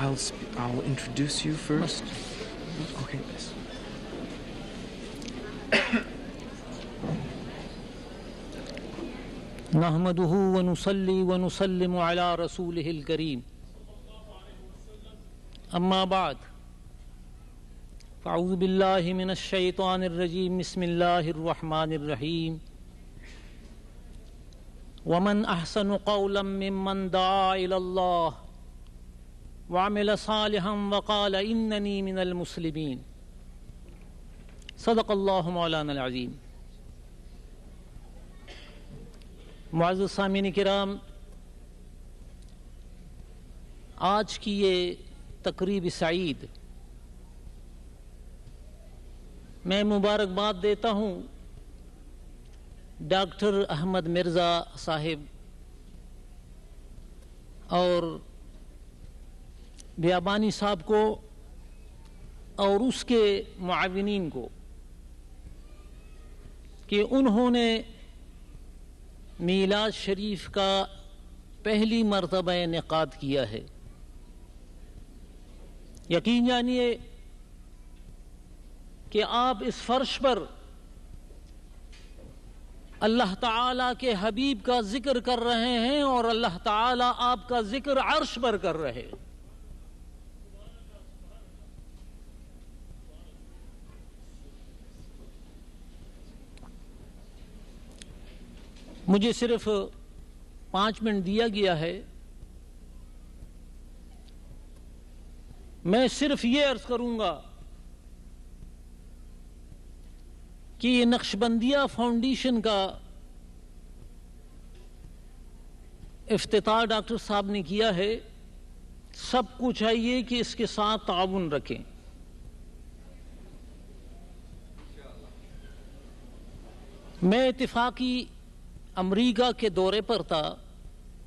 I'll introduce you first. Okay. نحمده ونصلي ونسلم على رسوله الكريم اما بعد فاعوذ بالله من الشيطان الرجيم بسم الله الرحمن الرحيم ومن احسن قولا ممن دعا الى الله وعمل صالحا وقال انني من المسلمين صدق الله مولانا العظيم۔ معزز سامعین کرام، آج کی یہ تقریب سعید میں مبارکباد دیتا ہوں ڈاکٹر احمد مرزا صاحب اور بیابانی صاحب کو اور اس کے معاونین کو کہ انہوں نے میلاد شریف کا پہلی مرتبہ انعقاد کیا ہے۔ یقین جانیے کہ آپ اس فرش پر اللہ تعالیٰ کے حبیب کا ذکر کر رہے ہیں اور اللہ تعالیٰ آپ کا ذکر عرش پر کر رہے ہیں۔ مجھے صرف 5 منٹ دیا گیا ہے، میں صرف یہ عرض کروں گا کہ یہ نقشبندیہ فاؤنڈیشن کا افتتاح ڈاکٹر صاحب نے کیا ہے، سب کو چاہیے کہ اس کے ساتھ تعاون رکھیں۔ میں اتفاقی امریکہ کے دورے پر تھا،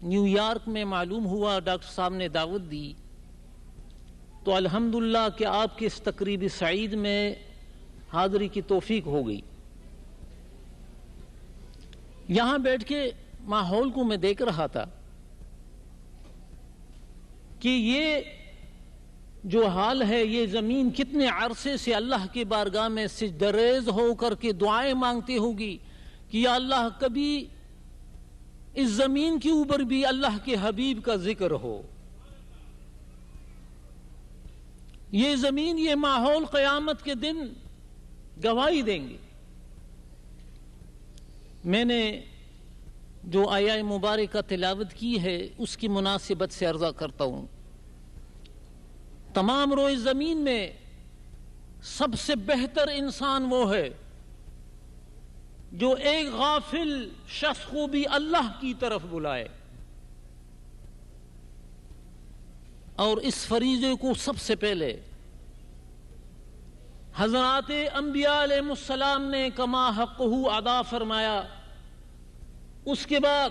نیو یارک میں معلوم ہوا ڈاکٹر صاحب نے دعوت دی تو الحمدللہ کہ آپ کے اس تقریب سعید میں حاضری کی توفیق ہو گئی۔ یہاں بیٹھ کے ماحول کو میں دیکھ رہا تھا کہ یہ جو حال ہے، یہ زمین کتنے عرصے سے اللہ کی بارگاہ میں سجدہ ریز ہو کر کے دعائیں مانگتی ہوگی کہ یا اللہ کبھی اس زمین کے اوپر بھی اللہ کے حبیب کا ذکر ہو۔ یہ زمین، یہ ماحول قیامت کے دن گواہی دیں گے۔ میں نے جو آیہ مبارکہ تلاوت کی ہے اس کی مناسبت سے عرض کرتا ہوں، تمام روئے زمین میں سب سے بہتر انسان وہ ہے جو ایک غافل شخص کو بھی اللہ کی طرف بلائے، اور اس فریضے کو سب سے پہلے حضرات انبیاء علیہ السلام نے کما حقہ ادا فرمایا، اس کے بعد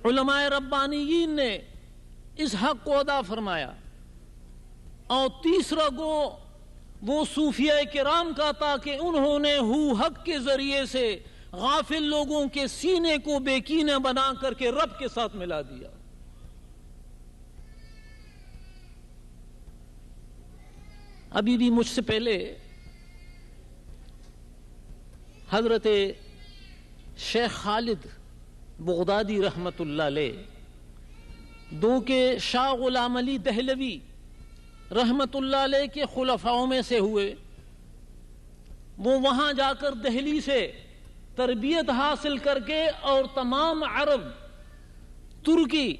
علماء ربانیین نے اس حق کو ادا فرمایا، اور تیسرا گو وہ صوفیاء کرام کا تھا کہ انہوں نے حق کے ذریعے سے غافل لوگوں کے سینے کو بے کینہ بنا کر کے رب کے ساتھ ملا دیا۔ ابھی بھی مجھ سے پہلے حضرت شیخ خالد بغدادی رحمت اللہ علیہ، دو کے شاہ غلام علی دہلوی رحمت اللہ علیہ کے خلفاؤں میں سے ہوئے، وہ وہاں جا کر دہلی سے تربیت حاصل کر کے اور تمام عرب، ترکی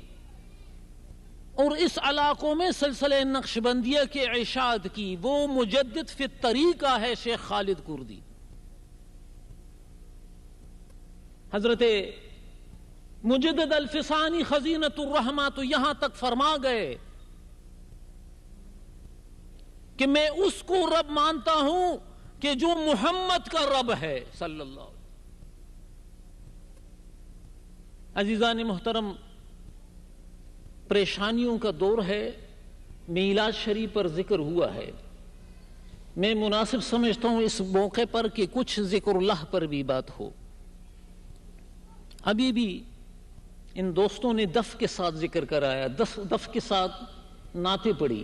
اور اس علاقوں میں سلسلہ نقشبندیہ کے اشاعت کی، وہ مجدد فی الطریقہ ہے شیخ خالد کردی۔ حضرت مجدد الفسانی خزینۃ الرحمہ تو یہاں تک فرما گئے کہ میں اس کو رب مانتا ہوں کہ جو محمد کا رب ہے صلی اللہ علیہ وسلم۔ عزیزان محترم، پریشانیوں کا دور ہے، میلاد شریف پر ذکر ہوا ہے، میں مناسب سمجھتا ہوں اس موقع پر کہ کچھ ذکر اللہ پر بھی بات ہو۔ ابھی بھی ان دوستوں نے دف کے ساتھ ذکر کرایا، دف کے ساتھ نعتیں پڑھی،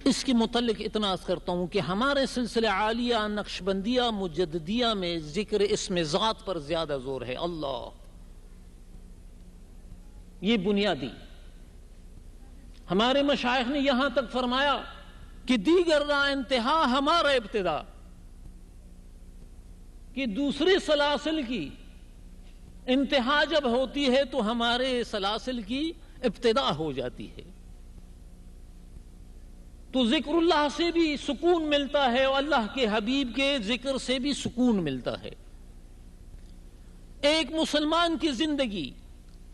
اس کے متعلق اتنا عرض کرتا ہوں کہ ہمارے سلسلہ عالیہ نقشبندیہ مجددیہ میں ذکر اسم ذات پر زیادہ زور ہے، اللہ، یہ بنیادی۔ ہمارے مشائخ نے یہاں تک فرمایا کہ دیگر راہ انتہا ہمارا ابتدا، کہ دوسرے سلاسل کی انتہا جب ہوتی ہے تو ہمارے سلاسل کی ابتدا ہو جاتی ہے۔ تو ذکر اللہ سے بھی سکون ملتا ہے اور اللہ کے حبیب کے ذکر سے بھی سکون ملتا ہے۔ ایک مسلمان کی زندگی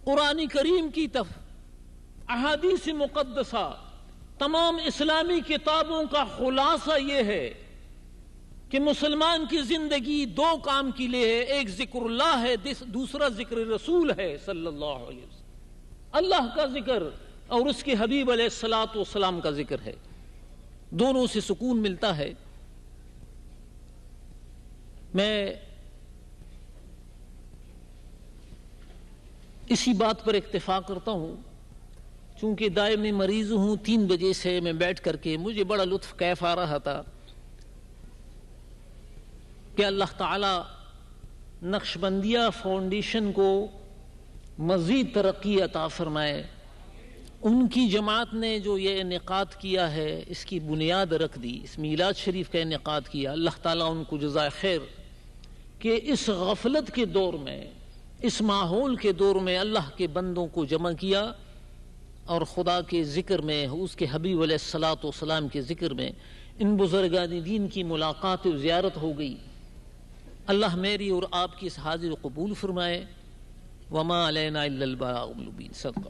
قرآن کریم کی احادیث مقدسہ تمام اسلامی کتابوں کا خلاصہ یہ ہے کہ مسلمان کی زندگی دو کام کے لیے ہے، ایک ذکر اللہ ہے، دوسرا ذکر رسول ہے صلی اللہ علیہ وسلم، اللہ کا ذکر اور اس کے حبیب علیہ الصلاۃ والسلام کا ذکر ہے، دونوں سے سکون ملتا ہے۔ میں اسی بات پر اکتفا کرتا ہوں، چونکہ دائمی مریض ہوں، 3 بجے سے میں بیٹھ کر کے مجھے بڑا لطف کیف آ رہا تھا کہ اللہ تعالی نقشبندیہ فاؤنڈیشن کو مزید ترقی عطا فرمائے۔ ان کی جماعت نے جو یہ انعقاد کیا ہے، اس کی بنیاد رکھ دی، اس میلاد شریف کا انعقاد کیا، اللہ تعالیٰ ان کو جزائے خیر کہ اس غفلت کے دور میں، اس ماحول کے دور میں اللہ کے بندوں کو جمع کیا اور خدا کے ذکر میں، اس کے حبیب علیہ الصلاۃ والسلام کے ذکر میں ان بزرگان دین کی ملاقات و زیارت ہو گئی۔ اللہ میری اور آپ کی اس حاضر قبول فرمائے۔ وما علینا الا البلاغ المبین۔ صدق